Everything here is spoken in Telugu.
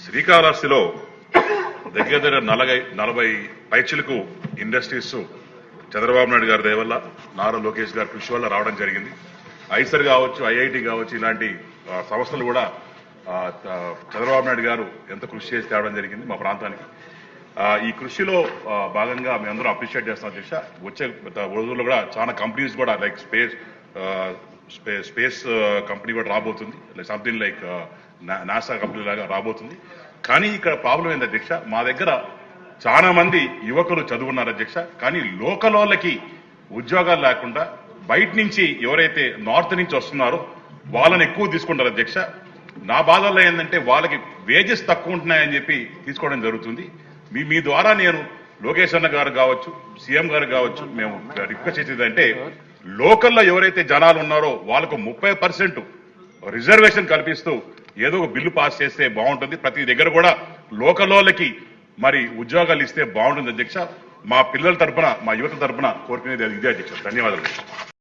శ్రీకాళహస్తిలో దగ్గర 40 పైచిలకు ఇండస్ట్రీస్ చంద్రబాబు నాయుడు గారి దయ వల్ల నారా లోకేష్ గారి కృషి వల్ల రావడం జరిగింది. ఐసర్ కావచ్చు, ఐఐటి కావచ్చు, ఇలాంటి సంస్థలు కూడా చంద్రబాబు నాయుడు గారు ఎంత కృషి చేసి తేవడం జరిగింది మా ప్రాంతానికి. ఈ కృషిలో భాగంగా మేమందరం అప్రిషియేట్ చేస్తాం అధ్యక్ష. వచ్చే రోజుల్లో కూడా చాలా కంపెనీస్ కూడా లైక్ స్పేస్ కంపెనీ కూడా రాబోతుంది, సంథింగ్ లైక్ నాసా కంపెనీ లాగా రాబోతుంది. కానీ ఇక్కడ ప్రాబ్లం ఏంటి అధ్యక్ష, మా దగ్గర చాలా మంది యువకులు చదువున్నారు అధ్యక్ష. కానీ లోకల్ వాళ్ళకి ఉద్యోగాలు లేకుండా బయట నుంచి ఎవరైతే నార్త్ నుంచి వస్తున్నారో వాళ్ళని ఎక్కువ తీసుకుంటారు అధ్యక్ష. నా బాధల్లో ఏంటంటే వాళ్ళకి వేజెస్ తక్కువ ఉంటున్నాయని చెప్పి తీసుకోవడం జరుగుతుంది. మీ ద్వారా నేను లోకేష్ అన్న గారు కావచ్చు, సీఎం గారు కావచ్చు, మేము రిక్వెస్ట్ చేసేదంటే లోకల్లో ఎవరైతే జనాలు ఉన్నారో వాళ్ళకు 30% రిజర్వేషన్ కల్పిస్తూ ఏదో ఒక బిల్లు పాస్ చేస్తే బాగుంటుంది. ప్రతి దగ్గర కూడా లోకల్ వాళ్ళకి మరి ఉద్యోగాలు ఇస్తే బాగుంటుంది అధ్యక్ష. మా పిల్లల తరఫున, మా యువత తరఫున కోరుకునేది ఇదే అధ్యక్ష. ధన్యవాదాలు.